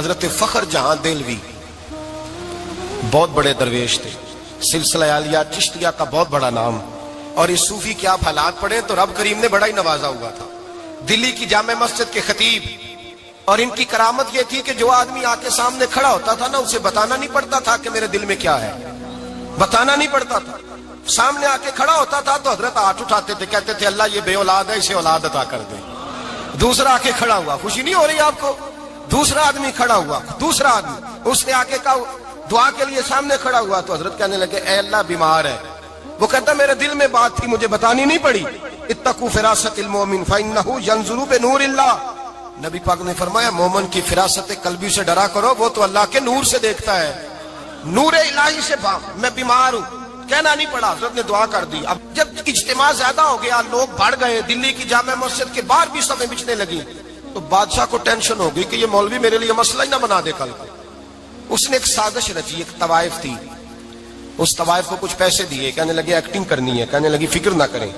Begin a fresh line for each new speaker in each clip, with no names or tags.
حضرت فخر جہاں دہلوی بہت بڑے درویش تھے، سلسلہ عالیہ چشتیہ کا بہت بڑا نام، اور اس صوفی کے آپ حالات پڑھیں تو رب کریم نے بڑا ہی نوازا ہوا تھا۔ دلی کی جامع مسجد کے خطیب، اور ان کی کرامت یہ تھی کہ جو آدمی آ کے سامنے کھڑا ہوتا تھا نا، اسے بتانا نہیں پڑتا تھا کہ میرے دل میں کیا ہے، بتانا نہیں پڑتا تھا، سامنے آ کے کھڑا ہوتا تھا تو حضرت ہاتھ اٹھاتے تھے، کہتے تھے اللہ یہ بے اولاد ہے، اسے اولاد عطا کر دے۔ دوسرا آ کے کھڑا ہوا، خوشی نہیں ہو رہی آپ کو؟ دوسرا آدمی کھڑا ہوا، دوسرا آدمی، اس نے آ کے کہا دعا کے لیے سامنے کھڑا ہوا تو حضرت کہنے لگے اے اللہ بیمار ہے، وہ کہتا میرے دل میں بات تھی مجھے بتانی نہیں پڑی، اتقوا فراست المومن فإنہ ینظر بنور اللہ۔ نبی پاک نے فرمایا مومن کی فراست قلبی سے ڈرا کرو، وہ تو اللہ کے نور سے دیکھتا ہے، نور الہی سے میں بیمار ہوں، کہنا نہیں پڑا، حضرت نے دعا کر دی۔ اب جب اجتماع زیادہ ہو گیا، لوگ بڑھ گئے، دلی کی جامع مسجد کے باہر بھی صفیں بچھنے لگی، تو بادشاہ کو ٹینشن ہو گئی کہ یہ مولوی میرے لیے مسئلہ ہی نہ بنا دے کل کو۔ اس نے ایک سازش رچی، ایک طوائف تھی، اس طوائف کو کچھ پیسے دیے، کہنے لگے ایکٹنگ کرنی ہے، کہنے لگی فکر نہ کریں۔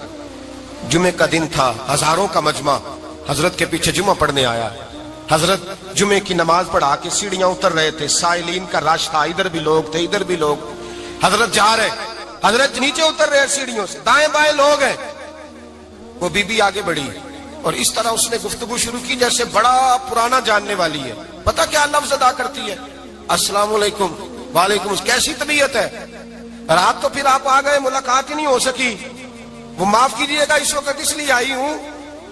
جمعہ کا دن تھا، ہزاروں کا مجمع حضرت کے پیچھے جمعہ پڑھنے آیا، حضرت جمعے کی نماز پڑھا کے سیڑھیاں اتر رہے تھے، سائلین کا رش تھا، ادھر بھی لوگ تھے ادھر بھی لوگ، حضرت جا رہے، حضرت نیچے اتر رہے سیڑھیوں سے، دائیں بائیں لوگ ہیں، وہ بی بی آگے بڑھی اور اس طرح اس نے گفتگو شروع کی جیسے بڑا پرانا جاننے والی ہے۔ پتہ کیا لفظ ادا کرتی ہے؟ السلام علیکم، وعلیکم السلام، کیسی طبیعت ہے؟ رات تو پھر آپ آ گئے، ملاقات ہی نہیں ہو سکی، وہ معاف کیجئے گا اس وقت اس لیے آئی ہوں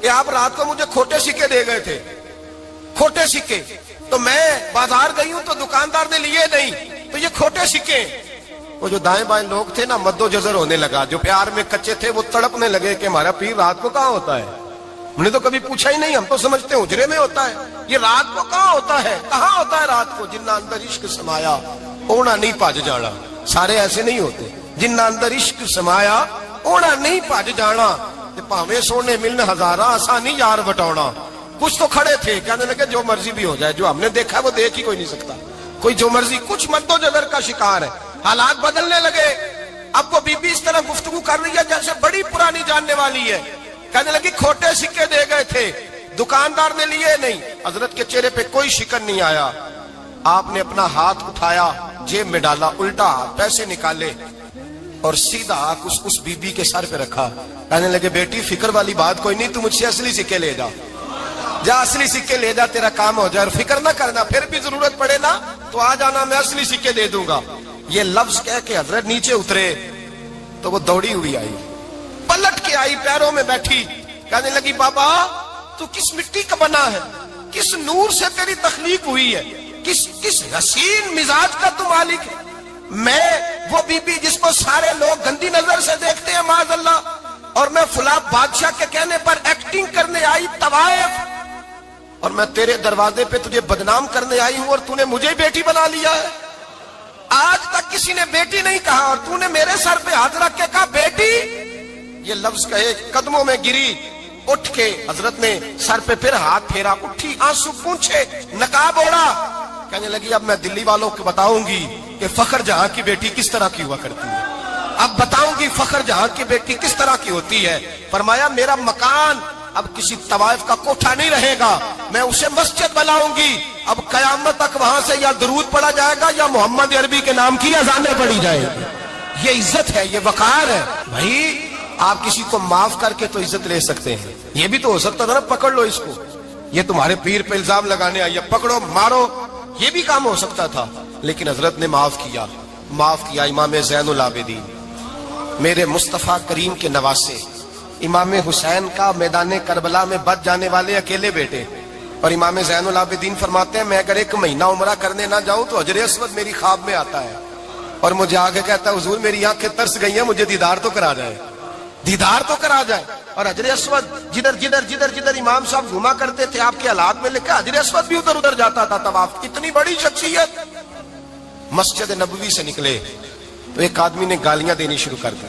کہ آپ رات کو مجھے کھوٹے سکے دے گئے تھے، کھوٹے سکے، تو میں بازار گئی ہوں تو دکاندار نے لیے نہیں، تو یہ کھوٹے سکے۔ وہ جو دائیں بائیں لوگ تھے نا، مد و جزر ہونے لگا، جو پیار میں کچے تھے وہ تڑپنے لگے کہ ہمارا پیر رات کو کہاں ہوتا ہے، ہم نے تو کبھی پوچھا ہی نہیں، ہم تو سمجھتے ہیں حجرے میں ہوتا ہے، یہ رات کو کہاں ہوتا ہے، کہاں ہوتا ہے رات کو؟ جنہ اندر عشق سمایا اونا نہیں پاج جانا، سارے ایسے نہیں ہوتے، جنہ اندر عشق سمایا اونا نہیں پاج جانا، پاوے سونے ملنے ہزارہ آسانی یار بٹونا۔ کچھ تو کھڑے تھے، کہنے لگے جو مرضی بھی ہو جائے، جو ہم نے دیکھا ہے وہ دیکھ ہی کوئی نہیں سکتا، کوئی جو مرضی، کچھ مد و جزر کا شکار ہے، حالات بدلنے لگے۔ اب وہ بی بی اس طرح گفتگو کر رہی ہے جیسے بڑی پرانی جاننے والی ہے، کہنے لگی کھوٹے سکے دے گئے تھے، دکاندار نے لیے نہیں۔ حضرت کے چہرے پہ کوئی شکن نہیں آیا، آپ نے اپنا ہاتھ اٹھایا، جیب میں ڈالا، الٹا پیسے نکالے اور سیدھا اس بی بی کے سر پہ رکھا، کہنے لگے بیٹی فکر والی بات کوئی نہیں، تم مجھ سے اصلی سکے لے جا، جا اصلی سکے لے جا، تیرا کام ہو جائے، اور فکر نہ کرنا، پھر بھی ضرورت پڑے نا تو آ جانا، میں اصلی سکے دے دوں گا۔ یہ لفظ کہہ کے حضرت نیچے اترے تو وہ دوڑی ہوئی آئی، پلٹ کے آئی، پیروں میں بیٹھی، کہنے لگی بابا تو کس مٹی کا بنا ہے، کس نور سے تیری تخلیق ہوئی ہے، کس حسین مزاج کا تو مالک ہے؟ میں وہ بی بی جس کو سارے لوگ گندی نظر سے دیکھتے ہیں معاذ اللہ، اور میں فلاں بادشاہ کے کہنے پر ایکٹنگ کرنے آئی طوائف، اور میں تیرے دروازے پہ تجھے بدنام کرنے آئی ہوں اور تو نے مجھے بیٹی بنا لیا ہے۔ آج تک کسی نے بیٹی نہیں کہا اور تو نے میرے سر پہ ہاتھ رکھ کے کہا بیٹی، یہ لفظ کہے قدموں میں گری، اٹھ کے حضرت نے سر پہ پھر ہاتھ پھیرا، اٹھی، آنسو پونچھے، نقاب اوڑا، کہنے لگی اب میں دلی والوں کو بتاؤں گی کہ فخر جہاں کی بیٹی کس طرح کی ہوا کرتی ہے، اب بتاؤں گی فخر جہاں کی بیٹی کس طرح کی ہوتی ہے۔ فرمایا میرا مکان اب کسی طوائف کا کوٹھا نہیں رہے گا، میں اسے مسجد بناؤں گی، اب قیامت تک وہاں سے یا درود پڑھا جائے گا یا محمد عربی کے نام کی اذانیں پڑھی جائے گی۔ یہ عزت ہے، یہ وقار ہے۔ بھائی آپ کسی کو معاف کر کے تو عزت لے سکتے ہیں، یہ بھی تو ہو سکتا تھا نا پکڑ لو اس کو، یہ تمہارے پیر پہ الزام لگانے آئی ہے، پکڑو مارو، یہ بھی کام ہو سکتا تھا، لیکن حضرت نے معاف کیا، معاف کیا۔ امام زین العابدین میرے مصطفیٰ کریم کے نواسے، امام حسین کا میدان کربلا میں بچ جانے والے اکیلے بیٹے، اور امام زین العابدین فرماتے ہیں میں اگر 1 مہینہ عمرہ کرنے نہ جاؤں تو حجر اسود میری خواب میں آتا ہے اور مجھے آگے کہتا ہے حضور میری آنکھیں ترس گئی ہیں، مجھے دیدار تو کرا جائے، دیدار تو کرا جائے۔ اور حجر اسود جدھر امام صاحب گھوما کرتے تھے آپ کے حالات میں لکھا حجر اسود بھی ادھر جاتا تھا طواف۔ اتنی بڑی شخصیت مسجد نبوی سے نکلے تو ایک آدمی نے گالیاں دینی شروع کر دی۔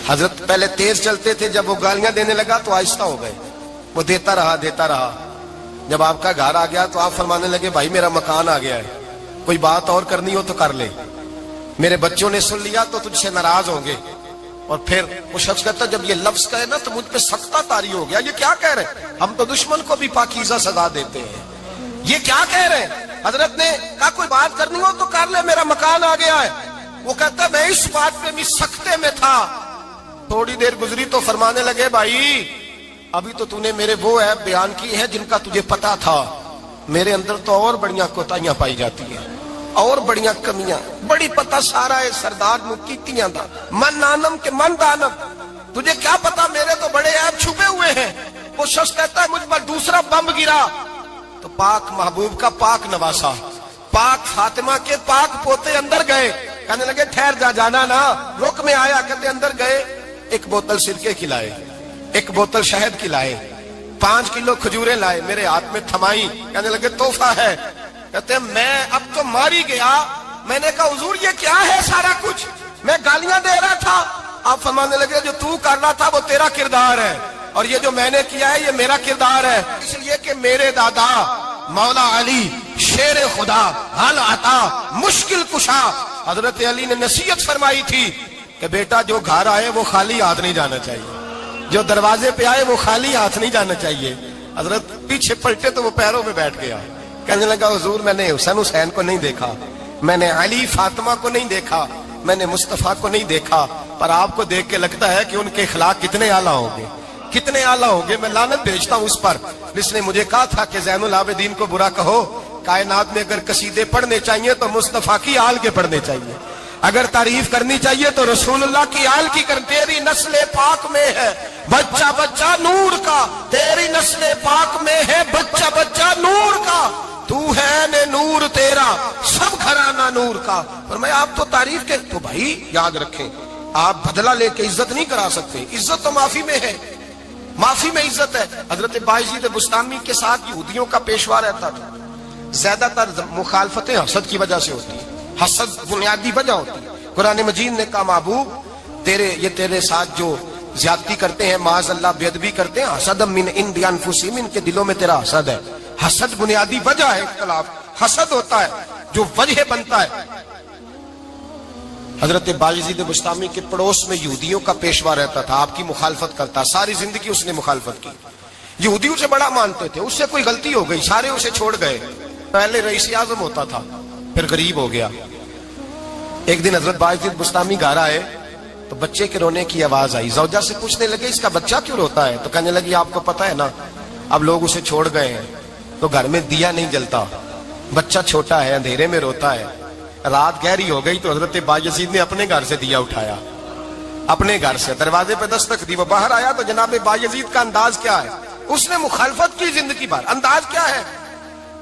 حضرت پہلے تیز چلتے تھے، جب وہ گالیاں دینے لگا تو آہستہ ہو گئے، وہ دیتا رہا۔ جب آپ کا گھر آ گیا تو آپ فرمانے لگے بھائی میرا مکان آ گیا ہے، کوئی بات اور کرنی ہو تو کر لے، میرے بچوں نے سن لیا تو تجھ سے ناراض ہوں گے۔ اور پھر وہ شخص کہتا جب یہ لفظ کہے نا تو مجھ پہ سختہ طاری ہو گیا، یہ کیا کہہ رہے ہیں، ہم تو دشمن کو بھی پاکیزہ سزا دیتے ہیں، یہ کیا کہہ رہے ہیں؟ حضرت نے کہا کوئی بات کرنی ہو تو کر لے، میرا مکان آ گیا ہے۔ وہ کہتا ہے میں اس بات پہ بھی سختے میں تھا۔ تھوڑی دیر گزری تو فرمانے لگے بھائی ابھی تو نے میرے وہ عیب بیان کی ہے جن کا تجھے پتا تھا، میرے اندر تو اور بڑیاں کوتاہیاں پائی جاتی ہیں، اور بڑیاں کمیاں، بڑی پتہ سارا ہے سردار نو کیتیاں دا من نانم کے من دانم، تجھے کیا پتا میرے تو بڑے عیب چھپے ہوئے ہیں۔ وہ شخص کہتا ہے مجھ پر دوسرا بم گرا تو پاک محبوب کا پاک نواسا، پاک فاطمہ کے پاک پوتے اندر گئے، کہنے لگے ٹھہر جا، جانا نا، رک میں آیا، کہتے اندر گئے، ایک بوتل سرکے کی لائے، ایک بوتل شہد کی لائے، 5 کلو کھجوریں لائے، میرے ہاتھ میں تھمائی، کہنے لگے تحفہ ہے۔ کہتے ہیں میں اب تو ماری گیا، میں نے کہا حضور یہ کیا ہے سارا کچھ، میں گالیاں دے رہا تھا۔ آپ فرمانے لگے جو تو کر رہا تھا وہ تیرا کردار ہے، اور یہ جو میں نے کیا ہے یہ میرا کردار ہے، اس لیے کہ میرے دادا مولا علی شیر خدا حل عطا مشکل کشا، حضرت علی نے نصیحت فرمائی تھی کہ بیٹا جو گھر آئے وہ خالی ہاتھ نہیں جانا چاہیے، جو دروازے پہ آئے وہ خالی ہاتھ نہیں جانا چاہیے۔ حضرت پیچھے پلٹے تو وہ پیروں میں بیٹھ گیا، کہنے لگا حضور میں نے حسین کو نہیں دیکھا، میں نے علی فاطمہ کو نہیں دیکھا، میں نے مصطفیٰ کو نہیں دیکھا، پر آپ کو دیکھ کے لگتا ہے کہ ان کے اخلاق کتنے اعلیٰ ہوں گے، کتنے اعلیٰ ہوں گے۔ میں لعنت بھیجتا ہوں اس پر جس نے مجھے کہا تھا کہ زین العابدین کو برا کہو، کائنات میں اگر قصیدے پڑھنے چاہیے تو مصطفیٰ کی آل کے پڑھنے چاہیے، اگر تعریف کرنی چاہیے تو رسول اللہ کی آل کی کر، تیری نسل پاک میں ہے بچہ بچہ نور کا، تیری نسل پاک میں ہے بچہ بچہ نور کا، تو ہے نے نور تیرا سب گھرانہ نور کا۔ فرمایا آپ تو تعریف کے، تو بھائی یاد رکھیں آپ بدلہ لے کے عزت نہیں کرا سکتے، عزت تو معافی میں ہے، معافی میں عزت ہے۔ حضرت بایزید بستامی کے ساتھ یہودیوں کا پیشوا رہتا تھا، زیادہ تر مخالفتیں حسد کی وجہ سے ہوتی ہیں، حسد بنیادی وجہ ہوتی ہے۔ قرآن مجید نے کہا محبوب تیرے ساتھ جو زیادتی کرتے ہیں، معاذ اللہ بے ادبی کرتے ہیں، حسد من عند انفسہم، ان کے دلوں میں تیرا حسد ہے۔ حسد بنیادی وجہ ہے اختلاف، حسد ہوتا ہے جو وجہ بنتا ہے۔ حضرت بایزید بستامی کے پڑوس میں یہودیوں کا پیشوا رہتا تھا، آپ کی مخالفت کرتا، ساری زندگی اس نے مخالفت کی، یہودیوں سے بڑا مانتے تھے، اس سے کوئی غلطی ہو گئی سارے اسے چھوڑ گئے، پہلے رئیس اعظم ہوتا تھا پھر غریب ہو گیا۔ ایک دن حضرت بایزید بستامی گھر آئے تو بچے کے رونے کی آواز آئی، زوجہ سے پوچھنے لگے اس کا بچہ کیوں روتا ہے؟ تو کہنے لگی آپ کو پتا ہے نا اب لوگ اسے چھوڑ گئے ہیں تو گھر میں دیا نہیں جلتا، بچہ چھوٹا ہے اندھیرے میں روتا ہے۔ رات گہری ہو گئی تو حضرت بایزید نے اپنے گھر سے دیا اٹھایا، اپنے گھر سے دروازے پہ دستک دی، وہ باہر آیا تو جناب بایزید کا انداز کیا ہے، اس نے مخالفت کی زندگی بھر، انداز کیا ہے،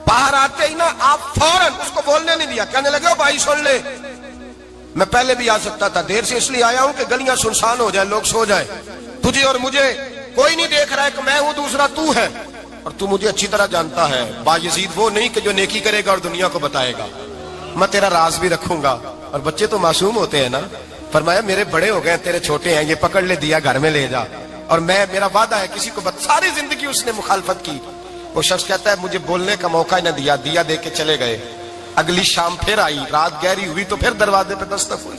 باہر آتے ہی نا آپ فوراً اس کو بولنے نہیں دیا، کہنے لگے بھائی سن لے میں پہلے بھی آ سکتا تھا، دیر سے اس لیے آیا ہوں کہ گلیاں سنسان ہو جائیں، لوگ سو جائیں، تجھے اور مجھے کوئی نہیں دیکھ رہا ہے کہ میں ہوں دوسرا تو ہے، اور تو مجھے اچھی طرح جانتا ہے بایزید وہ نہیں کہ جو نیکی کرے گا اور دنیا کو بتائے گا، میں تیرا راز بھی رکھوں گا۔ اور بچے تو معصوم ہوتے ہیں نا، فرمایا میرے بڑے ہو گئے تیرے چھوٹے ہیں، یہ پکڑ لے دیا گھر میں لے جا، اور میرا وعدہ ہے کسی کو ساری زندگی اس نے مخالفت کی۔ وہ شخص کہتا ہے مجھے بولنے کا موقع ہی نہ دیا، دیا دے کے چلے گئے۔ اگلی شام پھر آئی، رات گہری ہوئی تو پھر دروازے پہ دستک ہوئی،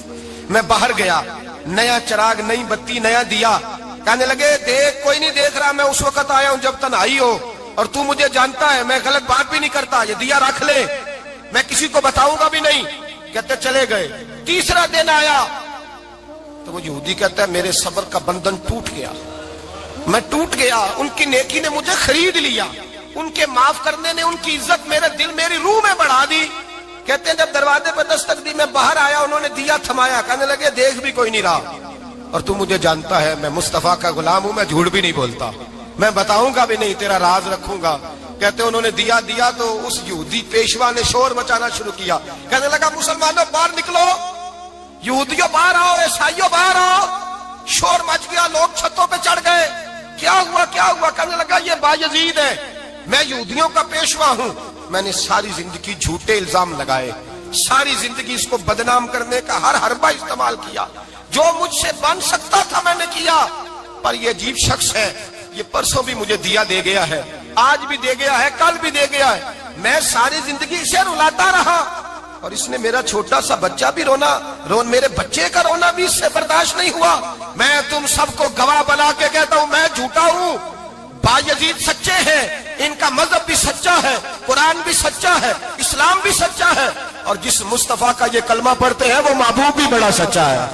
میں باہر گیا، نیا چراغ، نئی بتی، نیا دیا، کہنے لگے دیکھ کوئی نہیں دیکھ رہا، میں اس وقت آیا ہوں جب تنہائی ہو، اور تو مجھے جانتا ہے میں غلط بات بھی نہیں کرتا، یہ دیا رکھ لے، میں کسی کو بتاؤں گا بھی نہیں۔ کہتے چلے گئے۔ تیسرا دن آیا تو وہ یہودی کہتا ہے میرے صبر کا بندھن ٹوٹ گیا، میں ٹوٹ گیا، ان کی نیکی نے مجھے خرید لیا، ان کے معاف کرنے نے ان کی عزت میرے دل میری روح میں بڑھا دی۔ کہتے ہیں جب دروازے پہ دستک دی میں باہر آیا، انہوں نے دیا تھمایا، کہنے لگے دیکھ بھی کوئی نہیں رہا، اور تو مجھے جانتا ہے میں مصطفیٰ کا غلام ہوں، میں جھوٹ بھی نہیں بولتا، میں بتاؤں گا بھی نہیں، تیرا راز رکھوں گا۔ کہتے انہوں نے دیا تو اس یہودی پیشوا نے شور مچانا شروع کیا، کہنے لگا مسلمانوں باہر نکلو، یہودیوں باہر آؤ، عیسائیوں باہر آؤ۔ شور مچ گیا، لوگ چھتوں پہ چڑھ گئے، کیا ہوا کیا ہوا؟ کہنے لگا یہ بایزید ہے، میں یہودیوں کا پیشوا ہوں، میں نے ساری زندگی جھوٹے الزام لگائے، ساری زندگی اس کو بدنام کرنے کا ہر حربہ استعمال کیا، جو مجھ سے بن سکتا تھا میں نے کیا، پر یہ عجیب شخص ہے، یہ پرسوں بھی مجھے دیا دے گیا ہے، آج بھی دے گیا ہے، کل بھی دے گیا ہے، میں ساری زندگی اسے رلاتا رہا، اور اس نے میرا چھوٹا سا بچہ بھی میرے بچے کا رونا بھی اس سے برداشت نہیں ہوا۔ میں تم سب کو گواہ بنا کے کہتا ہوں میں جھوٹا ہوں، बायजीद सच्चे हैं, इनका मजहब भी सच्चा है, कुरान भी सच्चा है, इस्लाम भी सच्चा है, और जिस मुस्तफा का ये कलमा पढ़ते हैं वो महबूब भी बड़ा सच्चा है,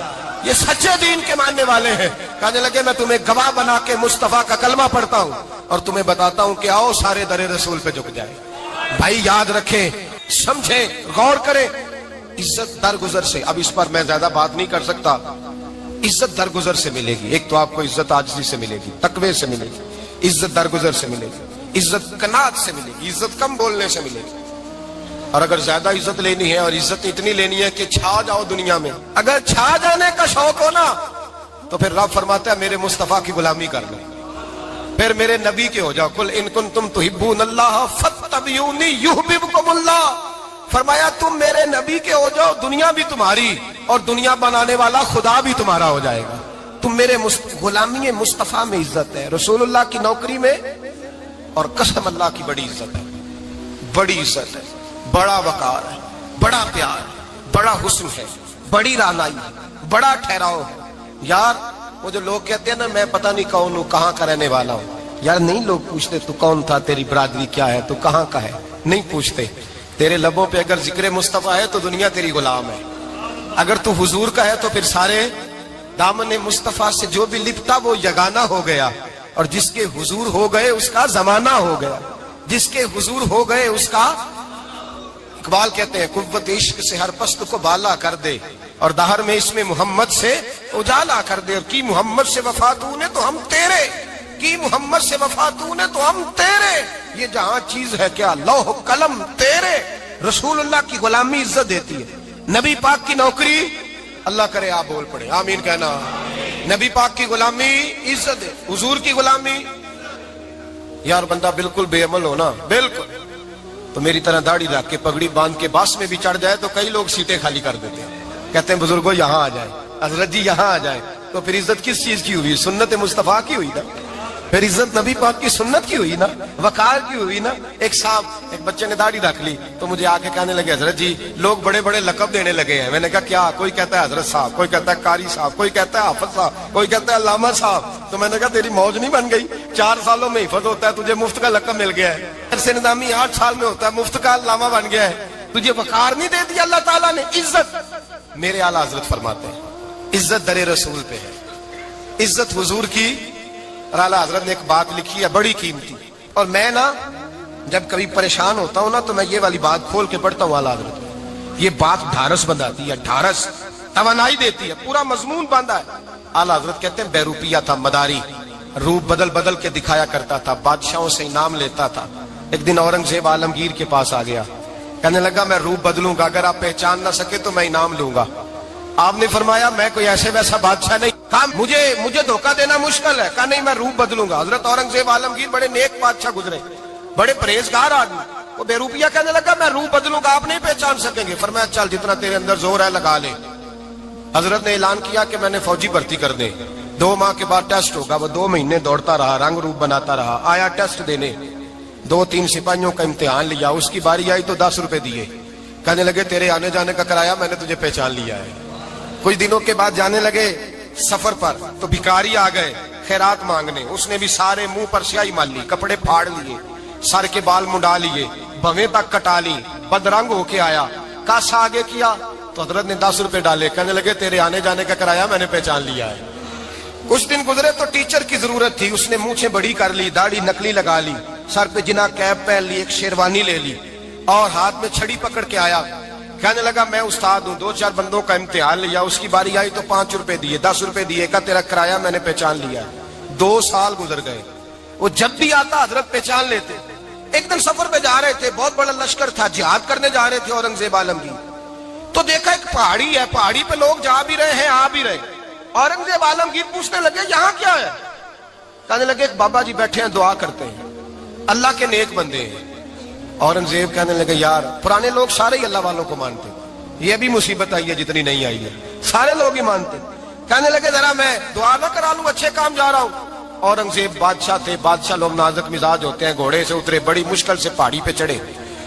ये सच्चे दीन के मानने वाले हैं। कहने लगे मैं तुम्हें गवाह बना के मुस्तफा का कलमा पढ़ता हूं और तुम्हें बताता हूं कि आओ सारे दरे रसूल पे झुक जाए। भाई याद रखें, समझें, गौर करें, इज्जत दरगुजर से, अब इस पर मैं ज्यादा बात नहीं कर सकता, इज्जत दरगुजर से मिलेगी। एक तो आपको इज्जत आजिज़ी से मिलेगी, तकवे से मिलेगी, इज्जत दरगुजर से मिलेगी, इज्जत कनात से मिलेगी, इज्जत कम बोलने से मिलेगी। और अगर ज्यादा इज्जत लेनी है और इज्जत इतनी लेनी है कि छा जाओ दुनिया में, अगर छा जाने का शौक हो ना, तो फिर रब फरमाता है मेरे मुस्तफा की गुलामी कर लो, फिर मेरे नबी के हो जाओ। कुल इन कुंतुम तुहिब्बूनल्लाह फत्तबिऊनी युहबिबकुमुल्लाह, फरमाया तुम मेरे नबी के हो जाओ, दुनिया भी तुम्हारी और दुनिया बनाने वाला खुदा भी तुम्हारा हो जाएगा। तुम मेरे गुलामी मुस्तफा में इज्जत है, रसूलुल्लाह की नौकरी में, और कसम अल्लाह की बड़ी इज्जत है, बड़ी इज्जत है, बड़ा वकार है, बड़ा प्यार, बड़ा हुस्न है, बड़ी रानाई है, बड़ा ठहराव है। यार वो जो लोग कहते हैं ना मैं पता नहीं कौन हूं, कहां का रहने वाला हूं, यार नहीं लोग पूछते तू कौन था, तेरी बरादरी क्या है, तू कहां का है, नहीं पूछते। तेरे लबों पे अगर जिक्र मुस्तफा है तो दुनिया तेरी गुलाम है, अगर तू हुजूर का है तो फिर सारे दामन मुस्तफा से जो भी लिपटा वो यगाना हो गया, और जिसके हुजूर हो गए उसका जमाना हो गया, जिसके हुजूर हो गए उसका, इकबाल कहते हैं कुव्वत इश्क से हर पस्त को बाला कर दे और दहर में इसमें मोहम्मद से उजाला कर दे। और की मोहम्मद से वफा तूने तो हम तेरे, की मोहम्मद से वफा तूने तो हम तेरे, ये जहां चीज है क्या लौह कलम तेरे। रसूलुल्लाह की गुलामी इज्जत देती है, नबी पाक की नौकरी, अल्लाह करे आप बोल पड़े आमीन कहना, नबी पाक की गुलामी इज्जत है, हुजूर की गुलामी। यार बंदा बिल्कुल बेअमल हो ना, बिल्कुल, तो मेरी तरह दाढ़ी रख के पगड़ी बांध के बस में भी चढ़ जाए तो कई लोग सीटें खाली कर देते हैं, कहते हैं बुजुर्गो यहाँ आ जाए, हजरत जी यहाँ आ जाए, तो फिर इज्जत किस चीज की हुई, सुन्नत मुस्तफा की हुई ना, फिर इज्जत नबी पाक की सुन्नत की हुई ना, वकार की हुई ना। एक साहब, एक बच्चे ने दाढ़ी रख ली तो मुझे आके कहने लगे हजरत जी लोग बड़े बड़े लकब देने लगे हैं। मैंने कहा क्या, कोई कहता है हजरत साहब, कोई कहता है कारी साहब, कोई कहता है हाफिज साहब, कोई कहता है अल्लामा साहब। तो मैंने कहा तेरी मौज नहीं बन गई, 4 सालों में हिफज होता है, तुझे मुफ्त का लकब मिल गया है, से निजामी 8 साल में होता है, मुफ्त का अल्लामा बन गया है, तुझे वकार नहीं दे दिया अल्लाह ताला ने, इज्जत। मेरे आला हजरत फरमाते हैं इज्जत दरे रसूल पे है, इज्जत हुजूर की। और आला हजरत ने एक बात लिखी है बड़ी कीमती, और मैं ना जब कभी परेशान होता हूं ना तो मैं ये वाली बात खोल के पढ़ता हूं आला हजरत, ये बात ढारस बंधाती है, ढारस तवानाई देती है, पूरा मजमून बांधा है। आला हजरत कहते हैं बेरूपिया था मदारी, रूप बदल बदल के दिखाया करता था, बादशाहों से इनाम लेता था। एक दिन औरंगजेब आलमगीर के पास आ गया, कहने लगा मैं रूप बदलूंगा, अगर आप पहचान ना सके तो मैं इनाम लूंगा। आपने फरमाया मैं कोई ऐसे वैसा बादशाह नहीं, कहा मुझे धोखा देना मुश्किल है, कहा नहीं मैं रूप बदलूंगा। हजरत औरंगजेब आलमगीर बड़े नेक बादशाह गुजरे, बड़े परहेजगार आदमी, वो बेरूपिया कहने लगा मैं रूप बदलूंगा, आप नहीं पहचान सकेंगे। फरमाया चल जितना तेरे अंदर जोर है लगा ले। हजरत ने ऐलान किया कि मैंने फौजी भर्ती कर दे, 2 माह के बाद टेस्ट होगा। वो 2 महीने दौड़ता रहा, रंग रूप बनाता रहा, आया टेस्ट देने, 2-3 सिपाहियों का इम्तिहान लिया, उसकी बारी आई तो 10 रुपए दिए, कहने लगे तेरे आने जाने का कराया, मैंने तुझे पहचान लिया है। कुछ दिनों के बाद जाने लगे सफर पर तो भिखारी आ गए खैरात मांगने, उसने भी सारे मुंह पर स्याही मार ली, कपड़े फाड़ लिए, सर के बाल मुंडा लिए, भवें तक कटा ली, बदरंग होके आया, कासा आगे किया तो हजरत ने 10 रुपए डाले, कहने लगे तेरे आने जाने का कराया, मैंने पहचान लिया है। कुछ दिन गुजरे तो टीचर की जरूरत थी, उसने मूछें बड़ी कर ली, दाढ़ी नकली लगा ली, सर पे जिना कैप पहन ली, एक शेरवानी ले ली और हाथ में छड़ी पकड़ के आया, कहने लगा मैं उस्ताद हूं, 2-4 बंदों का इम्तिहान लिया, उसकी बारी आई तो 5 रुपए दिए, 10 रुपए दिए, का तेरा कराया मैंने पहचान लिया। 2 साल गुजर गए, वो जब भी आता हजरत पहचान लेते। एक दिन सफर पे जा रहे थे, बहुत बड़ा लश्कर था, जिहाद करने जा रहे थे औरंगजेब आलमगीर, तो देखा एक पहाड़ी है, पहाड़ी पे लोग जा भी रहे हैं आ भी रहे। औरंगजेब आलमगीर पूछने लगे यहाँ क्या है, कहने लगे एक बाबा जी बैठे हैं दुआ करते हैं, अल्लाह के नेक बंदे हैं। औरंगजेब कहने लगे यार पुराने लोग सारे ही अल्लाह वालों को मानते, ये भी मुसीबत आई है जितनी नहीं आई है, सारे लोग ही मानते। कहने लगे जरा मैं दुआ ना करा लूं, अच्छे काम जा रहा हूं। औरंगजेब बादशाह थे, बादशाह लोग नाजुक मिजाज होते हैं, घोड़े से उतरे, बड़ी मुश्किल से पहाड़ी पे चढ़े,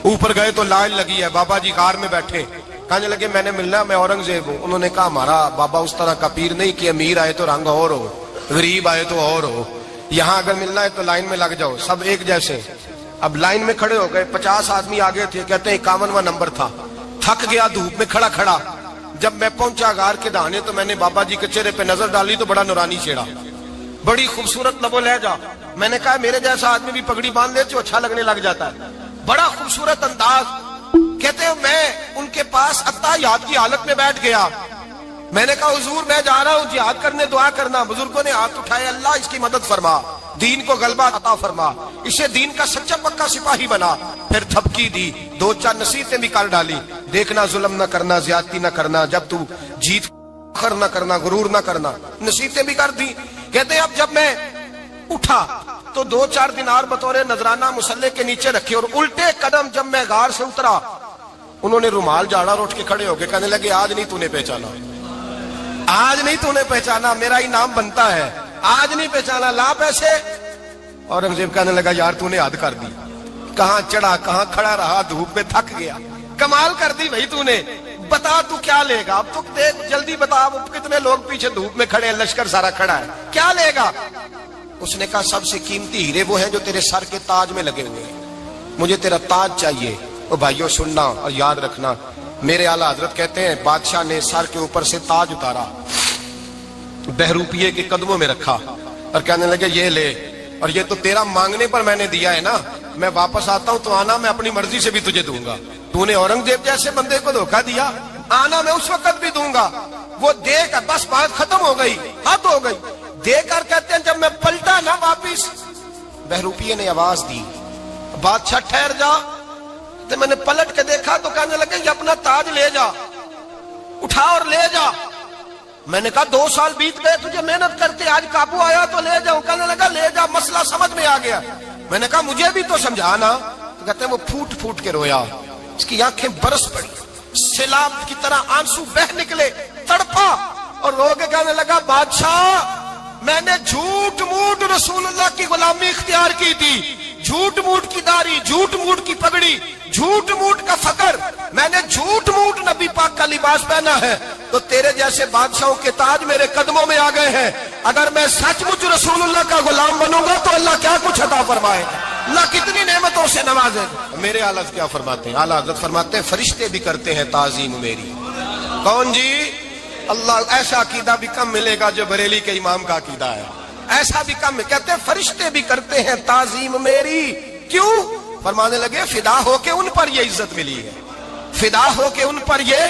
ऊपर गए तो लाइन लगी है, बाबा जी कार में बैठे, कहने लगे मैंने मिलना, मैं औरंगजेब हूँ। उन्होंने कहा हमारा बाबा उस तरह का पीर नहीं कि अमीर आए तो रंग और हो, गरीब आए तो और हो, यहां अगर मिलना है तो लाइन में लग जाओ, सब एक जैसे। अब लाइन में खड़े हो गए, 50 आदमी आगे थे, कहते हैं 51वां नंबर था। थक गया धूप में खड़ा खड़ा। जब मैं पहुंचा गार के दहाने तो मैंने बाबा जी के चेहरे पे नजर डाली तो बड़ा नूरानी चेहरा, बड़ी खूबसूरत लबो लहजा। मैंने कहा मेरे जैसा आदमी भी पगड़ी बांध ले तो अच्छा लगने लग जाता है, बड़ा खूबसूरत अंदाज। कहते हैं मैं उनके पास अत्ताहियात की हालत में बैठ गया। मैंने कहा हुजूर मैं जा रहा हूं जिहाद करने, दुआ करना। बुजुर्गों ने हाथ उठाए, अल्लाह इसकी मदद फरमा, दीन को गलबा अता फरमा, इसे दीन का सच्चा पक्का सिपाही बना। फिर थपकी दी, 2-4 नसीहतें भी कर डाली, देखना जुल्म न करना, ज्यादती न करना, जब तू जीत खर न करना, गुरूर न करना, नसीहतें भी कर दी। कहते अब जब मैं उठा तो 2-4 दिनार बतौर नजराना मुसल्ले के नीचे रखे, और उल्टे कदम जब मैं गार से उतरा उन्होंने रुमाल झाड़ा और उठ के खड़े हो गए। कहने लगे आज नहीं तूने पहचाना, आज नहीं तूने पहचाना, मेरा इनाम बनता है, आज नहीं पहचाना, ला पैसे। औरंगजेब कहने लगा यार तूने हद कर दी, कहां चढ़ा कहां खड़ा रहा, धूप में थक गया, कमाल कर दी भाई तूने, बता तू क्या लेगा। अब तू देख जल्दी बता, अब कितने लोग पीछे धूप में खड़े हैं, लश्कर सारा खड़ा है, क्या लेगा। उसने कहा सबसे कीमती हीरे वो हैं जो तेरे सर के ताज में लगे हुए हैं, मुझे तेरा ताज चाहिए। ओ भाइयों सुनना और याद रखना, मेरे आला हजरत कहते हैं बादशाह ने सर के ऊपर से ताज उतारा, बहरूपिये के कदमों में रखा और कहने लगे ये ले, और ये तो तेरा मांगने पर मैंने दिया है ना, मैं वापस आता हूं तो आना, मैं अपनी मर्जी से भी तुझे दूंगा। तूने औरंगजेब जैसे बंदे को धोखा दिया, आना मैं उस वक्त भी दूंगा। वो देकर बस बात खत्म हो गई, हद हो गई। देकर कहते हैं जब मैं पलटा ना वापिस, बहरूपिये ने आवाज दी बादशाह ठहर जा। तो मैंने पलट के देखा तो कहने लगे ये अपना ताज ले जा, उठा और ले जा। मैंने कहा 2 साल बीत गए तुझे मेहनत करते, आज काबू आया तो ले जाऊं। कहने लगा ले जा, मसला समझ में आ गया। मैंने कहा मुझे भी तो समझाना। तो कहते हैं वो फूट फूट के रोया, उसकी आंखें बरस पड़ी, सैलाब की तरह आंसू बह निकले, तड़पा और रो के कहने लगा बादशाह मैंने झूठ मूठ रसूलुल्लाह की गुलामी इख्तियार की थी, झूठ मूठ की दाढ़ी, झूठ मूठ की पगड़ी, झूठ मूठ का फकर, मैंने झूठ मूठ नबी पाक का लिबास पहना है, तो तेरे जैसे बादशाहों के ताज मेरे कदमों में आ गए हैं। अगर मैं सचमुच रसूलुल्लाह का गुलाम बनूंगा तो अल्लाह क्या कुछ अता फरमाए, अल्लाह कितनी नेमतों से नवाजे। मेरे आला क्या फरमाते हैं, आला हज़रत फरमाते हैं फरिश्ते भी करते हैं ताजीम मेरी। कौन जी? अल्लाह। ऐसा अकीदा भी कम मिलेगा जो बरेली के इमाम का अकीदा है, ऐसा भी कम। कहते हैं फरिश्ते भी करते हैं ताजीम मेरी। क्यों? फरमाने लगे फिदा होके उन पर ये इज्जत मिली है, फिदा होके उन पर ये।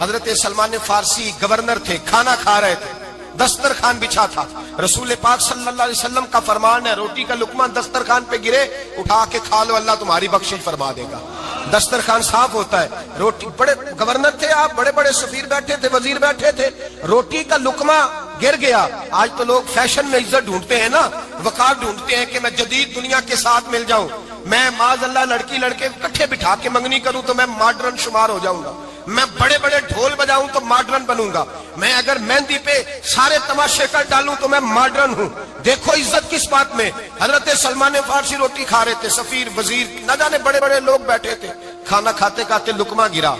हजरत सलमान फारसी गवर्नर थे, खाना खा रहे थे, दस्तरखान बिछा था, रसूल पाक सल्लल्लाहु अलैहि वसल्लम का फरमान है रोटी का लुकमा दस्तरखान पे गिरे उठा के खा लो, अल्लाह तुम्हारी बख्शिश फरमा देगा। दस्तरखान साफ होता है, रोटी, बड़े गवर्नर थे आप, बड़े बड़े सफीर बैठे थे, वजीर बैठे थे, रोटी का लुकमा गिर गया। आज तो लोग फैशन में इज्जत ढूंढते हैं ना, वकार ढूंढते हैं कि मैं जदीद दुनिया के साथ मिल जाऊं, मैं माज़अल्लाह लड़की लड़के इकट्ठे बिठा के मंगनी करूं तो मैं मॉडर्न शुमार हो जाऊंगा, मैं बड़े बड़े ढोल बजाऊं तो मॉडर्न बनूंगा, मैं अगर मेहंदी पे सारे तमाशे कर डालूं तो मैं मॉडर्न हूं। देखो इज्जत किस बात में। हजरत सलमान फारसी रोटी खा रहे थे, सफीर वजीर न जाने बड़े बड़े लोग बैठे थे, खाना खाते खाते लुकमा गिरा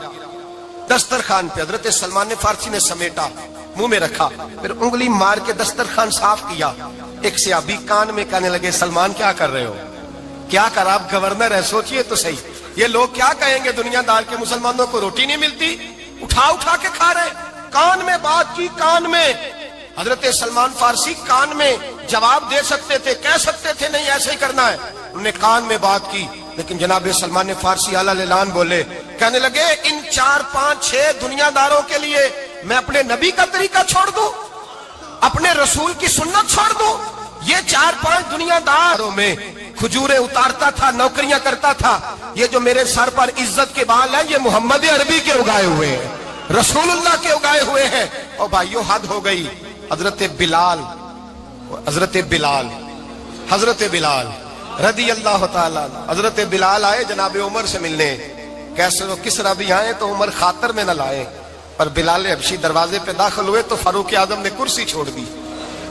दस्तरखान पे। हजरत सलमान फारसी ने समेटा, मुंह में रखा, फिर उंगली मार के दस्तरखान साफ किया। एक सहाबी कान में कहने लगे सलमान क्या कर रहे हो, क्या कर, आप गवर्नर है, सोचिए तो सही, ये लोग क्या कहेंगे दुनियादार के, मुसलमानों को रोटी नहीं मिलती, उठा उठा के खा रहे। कान में बात की, कान में। हजरत सलमान फारसी कान में जवाब दे सकते थे, कह सकते थे नहीं ऐसे ही करना है, उन्होंने कान में बात की। लेकिन जनाब सलमान फारसी आला लेलान बोले, कहने लगे इन 4, 5, 6 दुनियादारों के लिए मैं अपने नबी का तरीका छोड़ दूं, अपने रसूल की सुन्नत छोड़ दूं। ये 4, 5 दुनियादारों में खजूरें उतारता था, नौकरियां करता था, ये जो मेरे सर पर इज्जत के बाल है ये मोहम्मद अरबी के उगाए हुए हैं, रसूलुल्लाह के उगाए हुए हैं। और भाइयों हद हो गई। हजरत बिलाल, हजरत बिलाल, हजरत बिलाल रदी अल्लाह ताला, हजरत बिलाल आए जनाब उमर से मिलने, कैसे वो किस रबी आए तो उमर खातर में न लाए, पर बिलाल हबशी दरवाजे पे दाखिल हुए तो फारूक आजम ने कुर्सी छोड़ दी,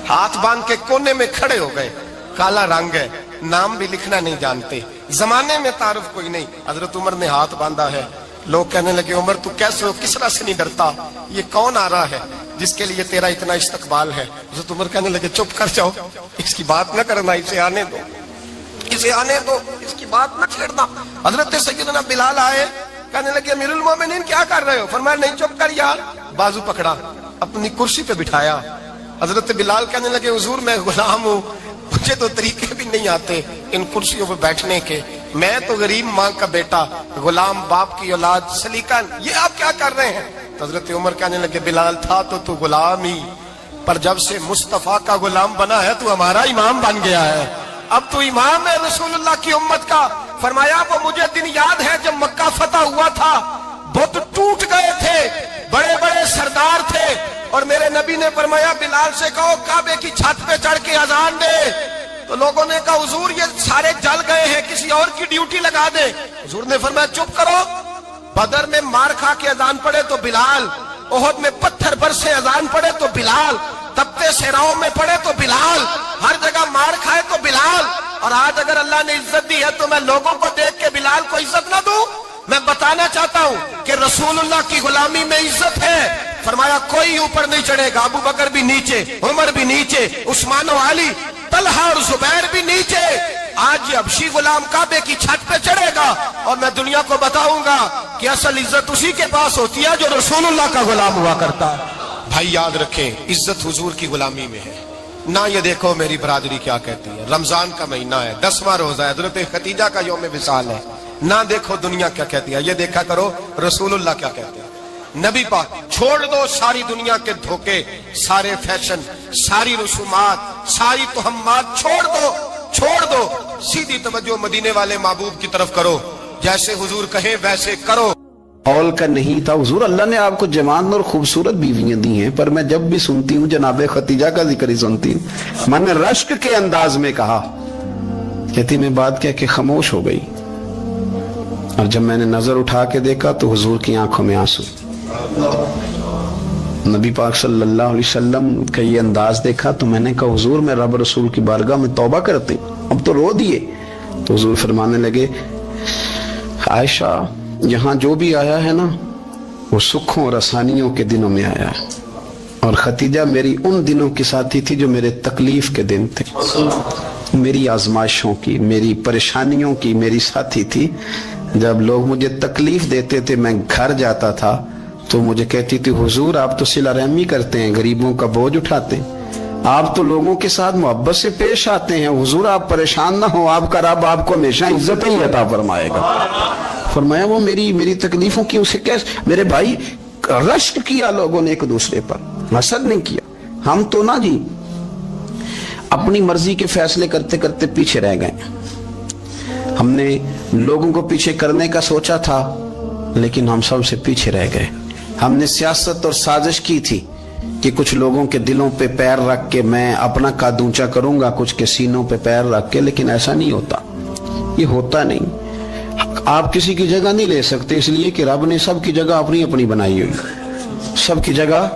हाथ बांध के कोने में खड़े हो गए। काला रंग है, नाम भी लिखना नहीं जानते, जमाने में तारुफ कोई नहीं। हजरत उमर ने हाथ बांधा है, लोग कहने लगे उमर तू कैसे हो, किस तरह से नहीं डरता, ये कौन आ रहा है। جس کے لیے تیرا اتنا استقبال ہے. حضرت عمر کہنے لگے چپ کر جاؤ, اس کی بات نہ کرنا, اسے آنے دو, اسے آنے دو, اس کی بات نہ چھیڑنا. حضرت سیدنا بلال آئے, کہنے لگے امیر المومنین کیا کر رہے ہو؟ فرمایا نہیں چپ کر یار. بازو پکڑا, اپنی کرسی پہ بٹھایا. حضرت بلال کہنے لگے حضور میں غلام ہوں, مجھے تو طریقے بھی نہیں آتے ان کرسیوں پہ بیٹھنے کے, میں تو غریب ماں کا بیٹا, غلام باپ کی اولاد, سلیقہ, یہ آپ کیا کر رہے ہیں؟ حضرت عمر کہنے لگے بلال تھا تو غلام ہی, پر جب سے مصطفیٰ کا غلام بنا ہے تو ہمارا امام بن گیا ہے, اب تو امام ہے رسول اللہ کی امت کا. فرمایا وہ مجھے دن یاد ہے جب مکہ فتح ہوا تھا, بت ٹوٹ گئے تھے, بڑے بڑے سردار تھے, اور میرے نبی نے فرمایا بلال سے کہو کعبے کی چھت پہ چڑھ کے اذان دے. تو لوگوں نے کہا حضور یہ سارے جل گئے ہیں, کسی اور کی ڈیوٹی لگا دے. حضور نے فرمایا چپ کرو, بدر میں مار کھا کے اذان پڑے تو بلال, احد میں پتھر برسے اذان پڑے تو بلال, تپتے صحراؤں میں پڑے تو بلال, ہر جگہ مار کھائے تو بلال. اور آج اگر اللہ نے عزت دی ہے تو میں لوگوں کو دیکھ کے بلال کو عزت نہ دوں؟ میں بتانا چاہتا ہوں کہ رسول اللہ کی غلامی میں عزت ہے. فرمایا کوئی اوپر نہیں چڑھے گا, ابو بکر بھی نیچے, عمر بھی نیچے, عثمان و علی, طلحہ اور زبیر بھی نیچے. آج یہ حبشی غلام کعبے کی چھت پہ چڑھے گا, اور میں دنیا کو بتاؤں گا کہ اصل عزت اسی کے پاس ہوتی ہے جو رسول اللہ کا غلام ہوا کرتا ہے. بھائی یاد رکھیں, عزت حضور کی غلامی میں ہے. نہ یہ دیکھو میری برادری کیا کہتی ہے, رمضان کا مہینہ ہے, 10واں روزہ ہے, حضرت خدیجہ کا یوم وصال ہے. نہ دیکھو دنیا کیا کہتی ہے, یہ دیکھا کرو رسول اللہ کیا کہتے ہیں. نبی پاک چھوڑ دو ساری دنیا کے دھوکے, سارے فیشن, ساری رسومات, ساری تہمات چھوڑ دو, چھوڑ دو, سیدھی توجہ مدینے والے محبوب کی طرف کرو, جیسے حضور کہیں ویسے کرو.
اول کا نہیں تھا حضور, اللہ نے آپ کو جوان اور خوبصورت بیویاں دی ہیں, پر میں جب بھی سنتی ہوں جناب خدیجہ کا ذکر ہی سنتی ہوں. میں نے رشک کے انداز میں کہا, کہتی میں بات کہہ کے خاموش ہو گئی, اور جب میں نے نظر اٹھا کے دیکھا تو حضور کی آنکھوں میں آنسو. نبی پاک صلی اللہ علیہ وسلم کا یہ انداز دیکھا تو میں نے کہا حضور میں رب رسول کی بارگاہ میں توبہ کرتے ہیں, اب تو رو دیے. تو حضور فرمانے لگے عائشہ یہاں جو بھی آیا ہے نا وہ سکھوں اور آسانیوں کے دنوں میں آیا ہے, اور خدیجہ میری ان دنوں کی ساتھی تھی جو میرے تکلیف کے دن تھے, میری آزمائشوں کی, میری پریشانیوں کی میری ساتھی تھی. جب لوگ مجھے تکلیف دیتے تھے میں گھر جاتا تھا تو مجھے کہتی تھی حضور آپ تو صلہ رحمی کرتے ہیں, غریبوں کا بوجھ اٹھاتے ہیں, آپ تو لوگوں کے ساتھ محبت سے پیش آتے ہیں, حضور آپ پریشان نہ ہو, آپ کا رب آپ کو ہمیشہ عزت ہی عطا فرمائے گا. فرمایا وہ میری تکلیفوں کی اسے کیسے, میرے بھائی رشک کیا لوگوں نے ایک دوسرے پر, حسد نہیں کیا. ہم تو نا جی اپنی مرضی کے فیصلے کرتے کرتے پیچھے رہ گئے. ہم نے لوگوں کو پیچھے کرنے کا سوچا تھا لیکن ہم سب سے پیچھے رہ گئے. ہم نے سیاست اور سازش کی تھی کہ کچھ لوگوں کے دلوں پہ پیر رکھ کے میں اپنا قد اونچا کروں گا, کچھ کے سینوں پہ پیر رکھ کے, لیکن ایسا نہیں ہوتا, یہ ہوتا نہیں. آپ کسی کی جگہ نہیں لے سکتے, اس لیے کہ رب نے سب کی جگہ اپنی اپنی بنائی ہوئی, سب کی جگہ.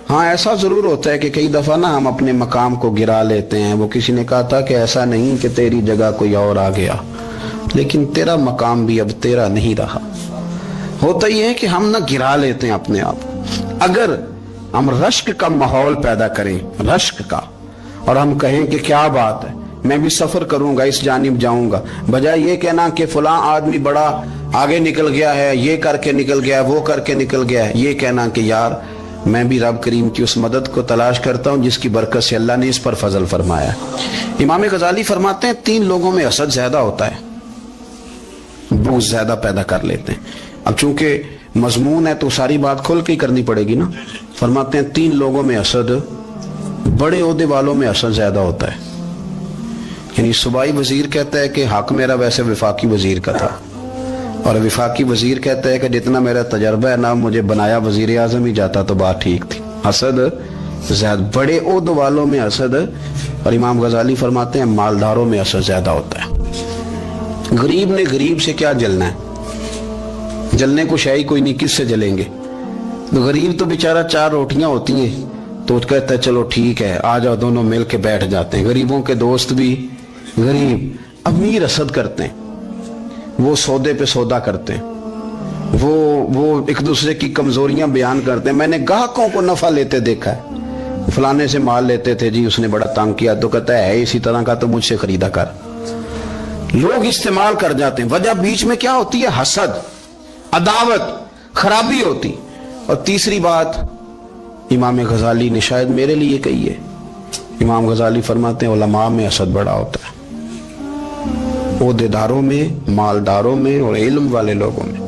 ہاں ایسا ضرور ہوتا ہے کہ کئی دفعہ نا ہم اپنے مقام کو گرا لیتے ہیں. وہ کسی نے کہا تھا کہ ایسا نہیں کہ تیری جگہ کوئی اور آ گیا, لیکن تیرا مقام بھی اب تیرا نہیں رہا. ہوتا یہ ہے کہ ہم نہ گرا لیتے ہیں اپنے آپ. اگر ہم رشک کا ماحول پیدا کریں, رشک کا, اور ہم کہیں کہ کیا بات ہے میں بھی سفر کروں گا, اس جانب جاؤں گا, بجائے یہ کہنا کہ فلاں آدمی بڑا آگے نکل گیا ہے, یہ کر کے نکل گیا ہے, وہ کر کے نکل گیا ہے, یہ کہنا کہ یار میں بھی رب کریم کی اس مدد کو تلاش کرتا ہوں جس کی برکت سے اللہ نے اس پر فضل فرمایا ہے. امام غزالی فرماتے ہیں 3 لوگوں میں حسد زیادہ ہوتا ہے, بغض زیادہ پیدا کر لیتے ہیں. اب چونکہ مضمون ہے تو ساری بات کھول کے ہی کرنی پڑے گی نا. فرماتے ہیں 3 لوگوں میں حسد, بڑے عہدے والوں میں حسد زیادہ ہوتا ہے. یعنی صوبائی وزیر کہتا ہے کہ حق میرا ویسے وفاقی وزیر کا تھا, اور وفاقی وزیر کہتا ہے کہ جتنا میرا تجربہ ہے نا مجھے بنایا وزیر اعظم ہی جاتا تو بات ٹھیک تھی. حسد زیادہ, بڑے عہدے والوں میں حسد, اور امام غزالی فرماتے ہیں مالداروں میں حسد زیادہ ہوتا ہے. غریب نے غریب سے کیا جلنا ہے, جلنے کو شے ہی کوئی نہیں, کس سے جلیں گے. تو غریب تو بیچارہ 4 روٹیاں ہوتی ہیں تو کہتا ہے چلو ٹھیک ہے آ جاؤ, دونوں مل کے بیٹھ جاتے ہیں. غریبوں کے دوست بھی غریب. امیر حسد کرتے ہیں, وہ سودے پہ سودا کرتے ہیں, वो एक दूसरे की कमजोरियां बयान करते हैं। मैंने ग्राहकों को नफा लेते देखा है, फलाने से माल लेते थे जी, उसने बड़ा तंग किया, तो कहता है इसी तरह का तो मुझसे खरीदा कर। लोग इस्तेमाल कर जाते हैं। वजह बीच में क्या होती है? हसद, अदावत, खराबी होती। और तीसरी बात इमाम गजाली ने शायद मेरे लिए कही है। इमाम गजाली फरमाते हैं उलमा में हसद बड़ा होता है, ओहदेदारों में, मालदारों में और इल्म वाले लोगों में।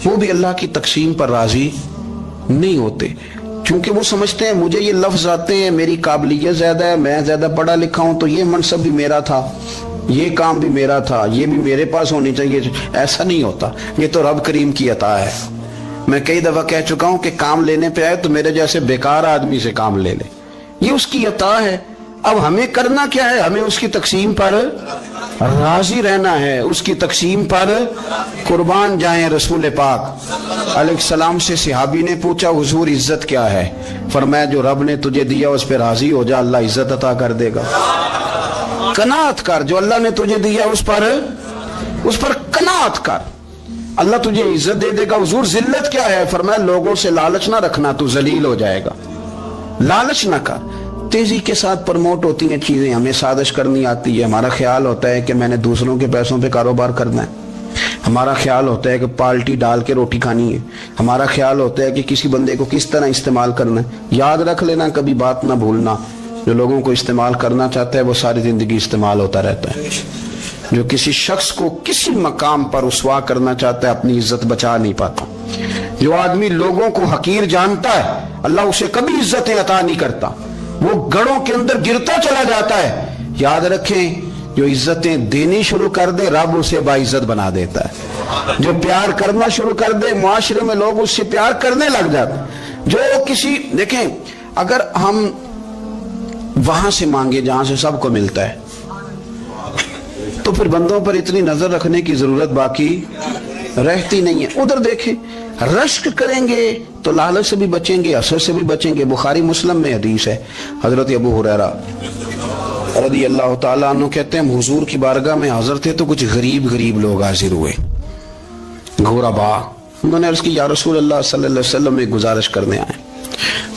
वो भी अल्लाह की तकसीम पर राजी नहीं होते, क्योंकि वो समझते हैं मुझे ये लफ्ज आते हैं, मेरी काबिलियत ज्यादा है, मैं ज्यादा पढ़ा लिखा हूं, तो ये मनसब भी मेरा था, ये काम भी मेरा था, ये भी मेरे पास होनी चाहिए। ऐसा नहीं होता, ये तो रब करीम की अता है। मैं कई दफा कह चुका हूं कि काम लेने पे आए तो मेरे जैसे बेकार आदमी से काम ले ले, ये उसकी अता है। अब हमें करना क्या है? हमें उसकी तकसीम पर राजी रहना है, उसकी तकसीम पर कुर्बान जाएं। रसूल पाक अलैहिस्सलाम से सहाबी ने पूछा हुजूर इज्जत क्या है? फरमाया जो रब ने तुझे दिया उस पर राजी हो जा, अल्लाह इज्जत अता कर देगा। कनात कर, जो अल्लाह ने तुझे दिया उस पर कनात कर, अल्लाह तुझे इज्जत दे देगा। हुजूर जिल्लत क्या है? फरमाया लोगों से लालच ना रखना, तू जलील हो जाएगा। लालच ना कर। तेजी के साथ प्रमोट होती हैं चीजें, हमें साजिश करनी आती है। हमारा ख्याल होता है कि मैंने दूसरों के पैसों पे कारोबार करना है, हमारा ख्याल होता है कि पार्टी डाल के रोटी खानी है, हमारा ख्याल होता है कि किसी बंदे को किस तरह इस्तेमाल करना है। याद रख लेना, कभी बात ना भूलना, जो लोगों को इस्तेमाल करना चाहता है वो सारी जिंदगी इस्तेमाल होता रहता है। जो किसी शख्स को किसी मकाम पर रुसवा करना चाहता है अपनी इज्जत बचा नहीं पाता। जो आदमी लोगों को हकीर जानता है अल्लाह उसे कभी इज्जतें अता नहीं करता, वो गड़ों के अंदर गिरता चला जाता है। याद रखें, जो इज्जतें देनी शुरू कर दे रब उसे बाइज्जत बना देता है। जो प्यार करना शुरू कर दे मुआशरे में लोग उससे प्यार करने लग जाते। जो किसी, देखें, अगर हम वहां से मांगे जहां से सबको मिलता है तो फिर बंदों पर इतनी नजर रखने की जरूरत बाकी रहती नहीं है। उधर देखें, रश्क करेंगे तो लालच से भी बचेंगे, असर से भी बचेंगे। बुखारी मुस्लिम में हदीस है, हजरत अबू हुरैरा रज़ी अल्लाह ताला अन्हु कहते हैं हुजूर की बारगाह में हाजिर थे तो कुछ गरीब लोग हाजिर हुए, गुरबा। उन्होंने अर्ज की या रसूल अल्लाह सल्लल्लाहु अलैहि वसल्लम एक गुजारिश करने आए।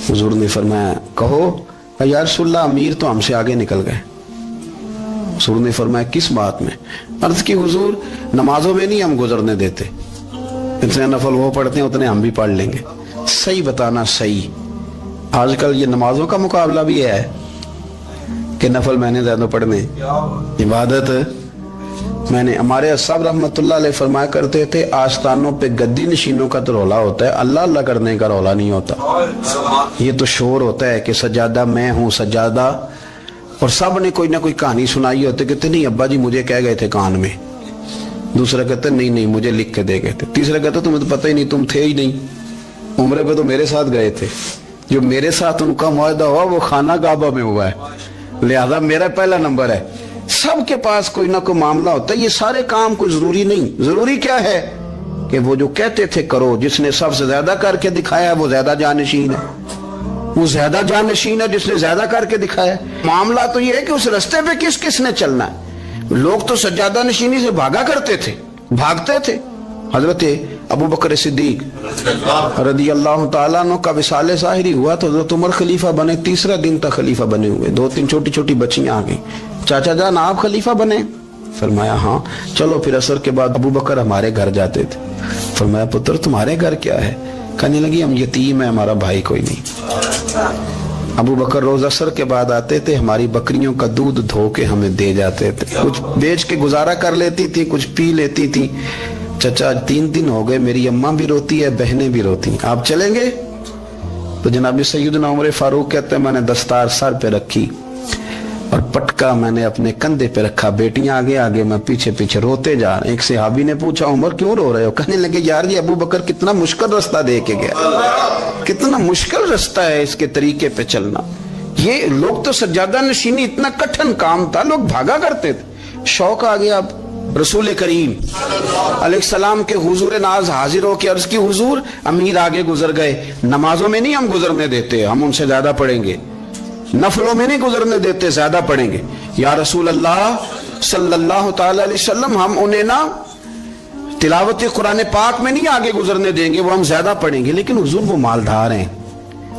हुजूर ने फरमाया कहो। या रसूल अल्लाह अमीर तो हमसे आगे निकल गए। हुजूर ने फरमाया किस बात में? अर्ज की हुजूर नमाजों में नहीं हम गुजरने देते, इतने नफल वो पढ़ते हैं उतने हम भी पढ़ लेंगे। सही बताना, सही। आजकल ये नमाजों का मुकाबला भी है कि नफल मैंने ज्यादा पढ़ने, इबादत मैंने। हमारे सब रहमतुल्लाह अलैह फरमाया करते थे आस्थानों पे गद्दी नशीनों का तो रौला होता है, अल्लाह अल्लाह करने का रौला नहीं होता। ये तो शोर होता है कि सज्जादा मैं हूं सज्जादा, और सब ने कोई ना कोई कहानी सुनाई होती, कहते नहीं अब्बा जी मुझे कह गए थे कान में, दूसरा कहते नहीं मुझे लिख के दे गए थे, तीसरा कहते तुम्हें तो पता ही नहीं, तुम थे ही नहीं, उम्र पे तो मेरे साथ गए थे। जो मेरे साथ उनका मुआहदा हुआ वो खाना काबा में हुआ है, लिहाजा मेरा पहला नंबर है। सबके पास कोई ना कोई मामला होता है। ये सारे काम कोई जरूरी नहीं। जरूरी क्या है कि वो जो कहते थे करो, जिसने सबसे ज्यादा करके दिखाया वो ज्यादा जानशीन है, वो ज्यादा जानशीन है जिसने ज्यादा करके दिखाया। मामला तो ये है कि उस रास्ते पे किस किसने चलना है। लोग तो सज्जादा नशीनी से भागा करते थे, भागते थे। हजरत अबू बकर सिद्दीक रज़ी अल्लाह ताला अन्हु का विसाले ज़ाहिरी हुआ तो हजरत उमर खलीफा बने, तीसरा दिन तक खलीफा बने हुए। 2-3 छोटी छोटी बच्चियां आ गई, चाचा जान आप खलीफा बने? फरमाया हाँ। चलो फिर असर के बाद अबू बकर हमारे घर जाते थे। फरमाया पुत्र तुम्हारे घर क्या है? कहने लगी हम यतीम है, हमारा भाई कोई नहीं। अबू बकर रोज असर के बाद आते थे, हमारी बकरियों का दूध धो के हमें दे जाते थे, कुछ बेच के गुजारा कर लेती थी, कुछ पी लेती थी। चचा 3 दिन हो गए, मेरी अम्मा भी रोती है, बहनें भी रोती हैं, आप चलेंगे? तो जनाब सैयदना उमर फारूक कहते हैं मैंने दस्तार सर पे रखी और पटका मैंने अपने कंधे पे रखा, बेटियां आगे आगे मैं पीछे पीछे, रोते जा रहे। एक सहाबी ने पूछा उमर क्यों रो रहे हो? कहने लगे यार ये अबू बकर कितना मुश्किल रास्ता दे के गया, कितना मुश्किल रास्ता है इसके तरीके पे चलना। ये लोग तो सज्जादा नशीनी इतना कठिन काम था, लोग भागा करते थे। शौक आ गया। अब रसूल करीम अलैहिस्सलाम के हुजूर नाज हाजिर हो के अर्ज की हुजूर अमीर आगे गुजर गए, नमाजों में नहीं हम गुजरने देते, हम उनसे ज्यादा पढ़ेंगे, नफलों में नहीं गुजरने देते, ज्यादा पढ़ेंगे। या रसूल अल्लाह सल्लल्लाहु ताला अलैहि वसल्लम हम उन्हें ना तिलावत कुरान पाक में नहीं आगे गुजरने देंगे, वो हम ज्यादा पढ़ेंगे, लेकिन हुजूर वो मालदार हैं,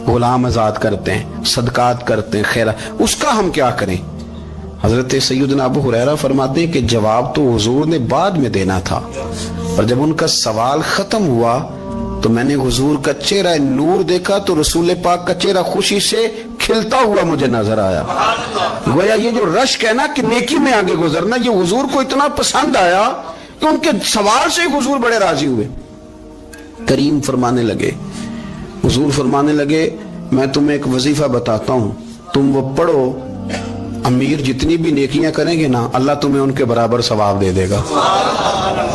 गुलाम आजाद करते हैं, सदकात करते हैं, खैरा, उसका हम क्या करें? हजरत सैयदना अबू हुरैरा फरमाते हैं कि जवाब तो हुजूर ने बाद में देना था, और जब उनका सवाल खत्म हुआ तो मैंने हुजूर का चेहरा नूर देखा, तो रसूल पाक का चेहरा खुशी से खिलता हुआ मुझे नजर आया। गोया ये जो रश्क है ना कि नेकी में आगे गुजरना, ये हुजूर को इतना पसंद आया कि उनके सवाल से हुजूर बड़े राजी हुए। करीम फरमाने लगे, हुजूर फरमाने लगे, मैं तुम्हें एक वजीफा बताता हूं, तुम वो पढ़ो, अमीर जितनी भी नेकियां करेंगे ना, अल्लाह तुम्हें उनके बराबर सवाब दे देगा।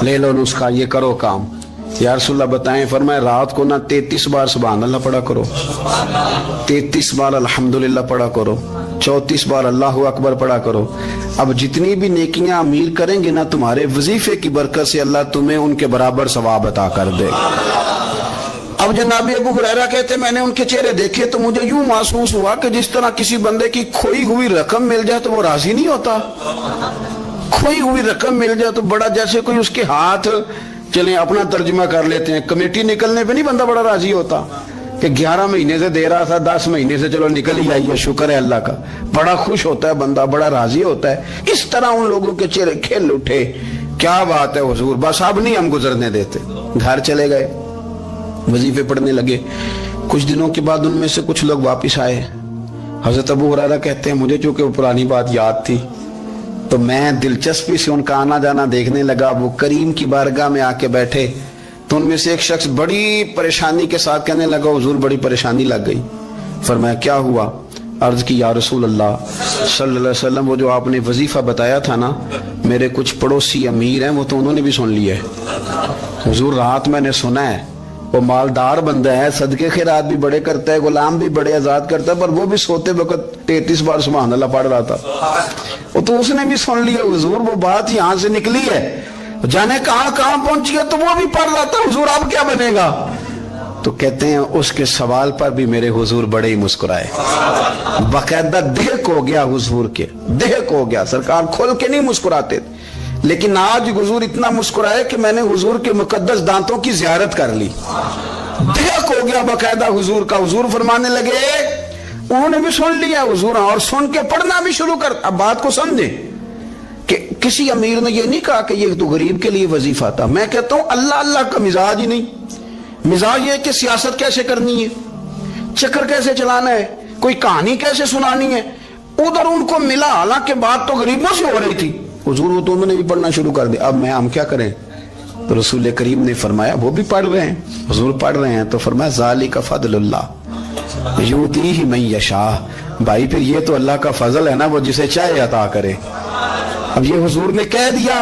ले लो नुस्खा, ये करो काम। या रसूलल्लाह बताएं, फरमाए रात को ना 33 बार सुभान अल्लाह पढ़ा करो, 33 बार अल्हम्दुलिल्लाह पढ़ा करो, 34 बार अल्लाहु अकबर पढ़ा करो। अब जितनी भी नेकियां अमीर करेंगे ना, तुम्हारे वजीफे की बरकत से अल्लाह तुम्हें उनके बराबर सवाब अता कर दे। अब जनाब अबू हुरैरा कहते, मैंने उनके चेहरे देखे तो मुझे यूं महसूस हुआ कि जिस तरह किसी बंदे की खोई हुई रकम मिल जाए तो वो राजी नहीं होता। खोई हुई रकम मिल जाए तो बड़ा जैसे कोई उसके हाथ, चले अपना तर्जुमा कर लेते हैं, कमेटी निकलने पे नहीं बंदा बड़ा राजी होता कि 11 महीने से दे रहा था, 10 महीने से चलो निकल ही आई है, शुक्र है अल्लाह का। बड़ा खुश होता है बंदा, बड़ा राजी होता है। इस तरह उन लोगों के चेहरे खिल उठे। क्या बात है हुजूर, बस अब नहीं हम गुजरने देते। घर चले गए, वजीफे पढ़ने लगे। कुछ दिनों के बाद उनमें से कुछ लोग वापिस आए। हजरत अबू हुरैरा कहते हैं, मुझे चूंकि वो पुरानी बात याद थी तो मैं दिलचस्पी से उनका आना जाना देखने लगा। वो करीम की बारगाह में आके बैठे तो उनमें से एक शख्स बड़ी परेशानी के साथ कहने लगा, हुजूर बड़ी परेशानी लग गई। फरमाया क्या हुआ? अर्ज की, या रसूल अल्लाह सल्लल्लाहु अलैहि वसल्लम, वो जो आपने वजीफा बताया था ना, मेरे कुछ पड़ोसी अमीर हैं, वो तो उन्होंने भी सुन लिया है। हुजूर रात मैंने सुना है, वो मालदार बंदा है, सदके खैरात भी बड़े करता है, गुलाम भी बड़े आजाद करता है, पर वो भी सोते वक्त 33 बार सुभान अल्लाह पढ़ रहा था। वो तो उसने भी सुन लिया हुजूर, वो बात यहाँ से निकली है, जाने कहां कहां पहुंच गया, तो वो भी पढ़ रहा था। हुजूर अब क्या बनेगा? तो कहते हैं उसके सवाल पर भी मेरे हुजूर बड़े ही मुस्कुराए। बाकायदा देख हो गया हुजूर के, देख हो गया। सरकार खोल के नहीं मुस्कुराते, लेकिन आज हुजूर इतना मुस्कुराए कि मैंने हुजूर के मुकद्दस दांतों की जियारत कर ली। देख हो गया बाकायदा हुजूर का। हुजूर फरमाने लगे, उन्होंने भी सुन लिया हुजूर, और सुन के पढ़ना भी शुरू कर। अब बात को समझे कि किसी अमीर ने ये नहीं कहा कि ये तो गरीब के लिए वजीफा था। मैं कहता हूं अल्लाह अल्लाह का मिजाज ही नहीं। मिजाज ये कि सियासत कैसे करनी है, चक्कर कैसे चलाना है, कोई कहानी कैसे सुनानी है। उधर उनको मिला, हालांकि बात तो गरीबों से हो रही थी। हुजूर वो तो उन्होंने भी पढ़ना शुरू कर दिया। अब हम क्या करें? तो रसूल करीम ने फरमाया, वो भी पढ़ रहे हैं, हुजूर पढ़ रहे हैं, तो फरमाया ज़ालिका फ़ज़लुल्लाह युतीही मन यशाअ। भाई फिर ये तो अल्लाह का फजल है ना, वो जिसे चाहे अता करे। अब ये हुजूर ने कह दिया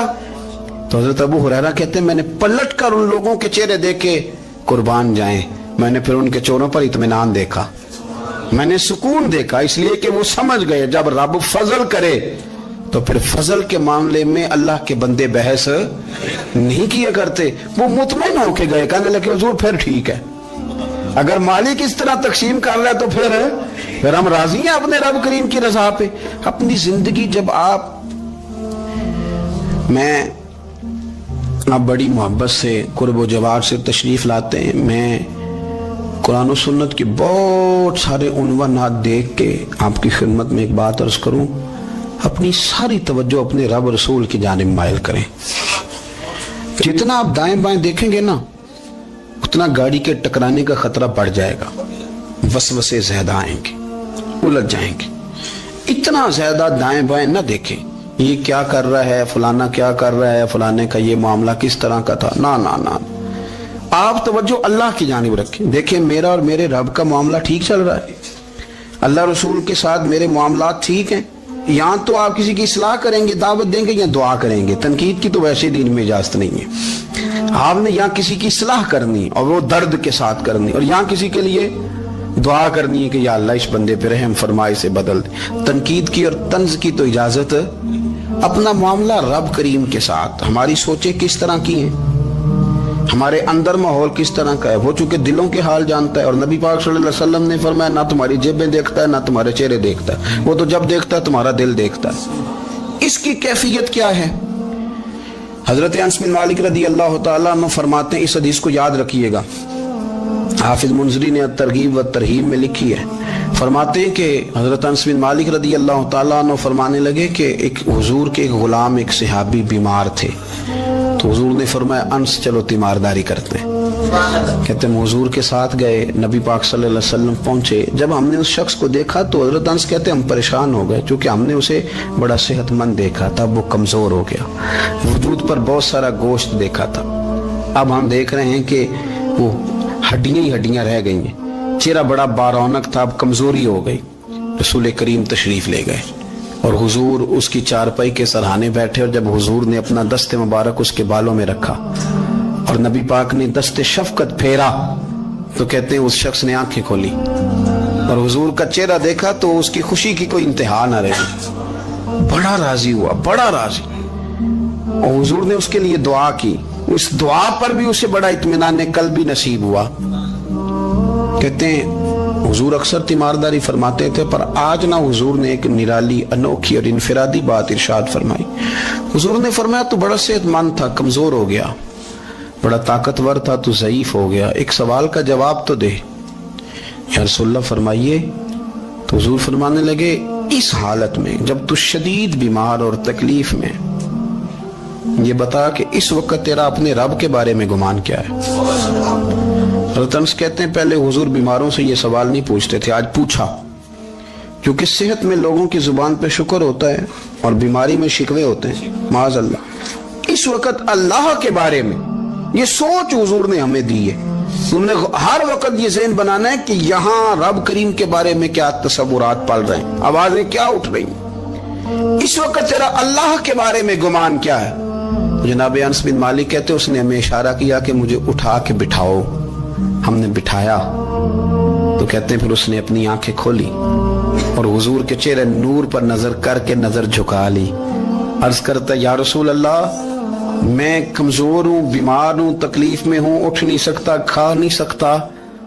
तो हजरत अबू हुरैरा कहते हैं, मैंने पलट कर उन लोगों के चेहरे देखे, कुर्बान जाएं, मैंने फिर उनके चेहरों पर इत्मीनान देखा, मैंने सुकून देखा, इसलिए कि वो समझ गए जब रब फजल करे तो फिर फजल के मामले में अल्लाह के बंदे बहस नहीं किया करते। वो मुतमईन होके गए, कहने लगे हुजूर फिर ठीक है, अगर मालिक इस तरह तकसीम कर रहा है तो फिर हम राजी हैं अपने रब करीम की रजा पे। अपनी जिंदगी जब आप बड़ी मोहब्बत से कुर्ब जवाब से तशरीफ लाते हैं, मैं कुरान और सुन्नत के बहुत सारे उन्वानात देख के आपकी खिदमत में एक बात अर्ज करूं, अपनी सारी तवज्जो अपने रब रसूल की जानिब माइल करें। जितना आप दाएं बाएं देखेंगे ना, उतना गाड़ी के टकराने का खतरा बढ़ जाएगा, वसवसे ज्यादा आएंगे, उलझ जाएंगे। इतना ज्यादा दाएं बाएं ना देखें, ये क्या कर रहा है, फलाना क्या कर रहा है, फलाने का ये मामला किस तरह का था, ना ना ना। आप तवज्जो अल्लाह की जानिब रखें। देखें मेरा और मेरे रब का मामला ठीक चल रहा है, अल्लाह रसूल के साथ मेरे मामला ठीक हैं। यहाँ तो आप किसी की इस्लाह करेंगे, दावत देंगे या दुआ करेंगे, तनकीद की तो वैसे दीन में इजाजत नहीं है। आपने यहाँ किसी की इस्लाह करनी और वो दर्द के साथ करनी, और यहाँ किसी के लिए दुआ करनी है कि या अल्लाह इस बंदे पे रहम फरमाए, से बदल दे। तनकीद की और तंज की तो इजाजत, अपना मामला रब करीम के साथ, हमारी सोचें किस तरह की हैं, हमारे अंदर माहौल किस तरह का है, वो चूंकि दिलों के हाल जानता है। और नबी पाक सल्लल्लाहु अलैहि वसल्लम ने फरमाया, ना तुम्हारी जेबें देखता है ना तुम्हारे चेहरे देखता है, वो तो जब देखता है तुम्हारा दिल देखता है। इसकी कैफियत क्या है? حضرت انس بن مالک رضی اللہ تعالیٰ عنہ فرماتے ہیں، اس حدیث کو یاد رکھیے گا، حافظ منذری نے ترغیب و ترہیب میں لکھی ہے، فرماتے ہیں کہ حضرت انس بن مالک رضی اللہ تعالیٰ عنہ فرمانے لگے کہ ایک حضور کے ایک غلام، ایک صحابی بیمار تھے، تو حضور نے فرمایا انس چلو تیمارداری کرتے ہیں۔ کہتے ہیں حضور کے ساتھ گئے، نبی پاک صلی اللہ علیہ وسلم پہنچے، جب ہم نے اس شخص کو دیکھا تو حضرت انس کہتے ہیں ہم پریشان ہو گئے، چونکہ ہم نے اسے بڑا صحت مند دیکھا تھا، وہ کمزور ہو گیا، وجود پر بہت سارا گوشت دیکھا تھا، اب ہم دیکھ رہے ہیں کہ وہ ہڈیاں ہی ہڈیاں رہ گئی ہیں، چہرہ بڑا بارونق تھا، اب کمزوری ہو گئی۔ رسول کریم تشریف لے گئے اور حضور اس کی چارپائی کے سرہانے بیٹھے، اور جب حضور نے اپنا دست مبارک اس کے بالوں میں رکھا اور نبی پاک نے دست شفقت پھیرا تو کہتے ہیں اس شخص نے آنکھیں کھولی اور حضور کا چہرہ دیکھا تو اس کی خوشی کی کوئی انتہا نہ رہی، بڑا راضی ہوا، بڑا راضی، اور حضور نے اس کے لیے دعا کی، اس دعا پر بھی اسے بڑا اطمینان قلب بھی نصیب ہوا۔ کہتے ہیں حضور اکثر تیمارداری فرماتے تھے، پر آج نہ حضور نے ایک نرالی، انوکھی اور انفرادی بات ارشاد فرمائی۔ حضور نے فرمایا تو بڑا صحت مند تھا، کمزور ہو گیا، بڑا طاقتور تھا تو ضعیف ہو گیا، ایک سوال کا جواب تو دے۔ یا رسول اللہ فرمائیے۔ تو حضور فرمانے لگے اس حالت میں جب تو شدید بیمار اور تکلیف میں، یہ بتا کہ اس وقت تیرا اپنے رب کے بارے میں گمان کیا ہے؟ حضرت انس کہتے ہیں پہلے حضور بیماروں سے یہ سوال نہیں پوچھتے تھے، آج پوچھا، کیونکہ صحت میں لوگوں کی زبان پہ شکر ہوتا ہے اور بیماری میں شکوے ہوتے ہیں، معاذ اللہ۔ اس وقت اللہ کے بارے میں یہ سوچ حضور نے ہمیں دی ہے، تم نے ہر وقت یہ ذہن بنانا ہے کہ یہاں رب کریم کے بارے میں کیا تصورات پل رہے ہیں، آوازیں کیا اٹھ رہی ہیں، اس وقت تیرا اللہ کے بارے میں گمان کیا ہے؟ جناب انس بن مالک کہتے اس نے ہمیں اشارہ کیا کہ مجھے اٹھا کے بٹھاؤ، ہم نے بٹھایا تو کہتے ہیں پھر اس نے اپنی آنکھیں کھولی اور حضور کے چہرے نور پر نظر کر کے نظر جھکا لی، عرض کرتا یا رسول اللہ میں کمزور ہوں، بیمار ہوں، تکلیف میں ہوں، اٹھ نہیں سکتا، کھا نہیں سکتا،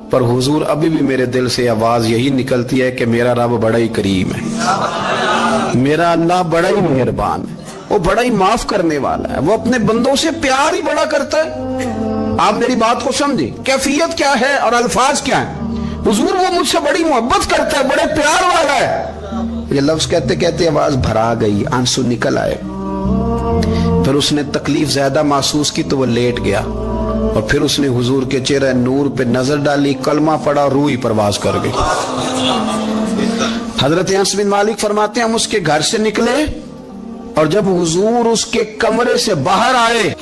پر حضور ابھی بھی میرے دل سے آواز یہی نکلتی ہے کہ میرا رب بڑا ہی کریم ہے، میرا اللہ بڑا ہی مہربان ہے، وہ بڑا ہی معاف کرنے والا ہے، وہ اپنے بندوں سے پیار ہی بڑا کرتا ہے۔ آپ میری بات کو سمجھیں، کیفیت کیا ہے اور الفاظ کیا ہیں؟ حضور وہ مجھ سے بڑی محبت کرتا ہے، بڑے پیار والا ہے۔ یہ لفظ کہتے کہتے آواز بھرا گئی، آنسو نکل آئے، پھر اس نے تکلیف زیادہ محسوس کی تو وہ لیٹ گیا، اور پھر اس نے حضور کے چہرے نور پہ نظر ڈالی، کلمہ پڑھا، روح ہی پرواز کر گئی۔ حضرت انس بن مالک فرماتے ہیں ہم اس کے گھر سے نکلے، اور جب حضور اس کے کمرے سے باہر آئے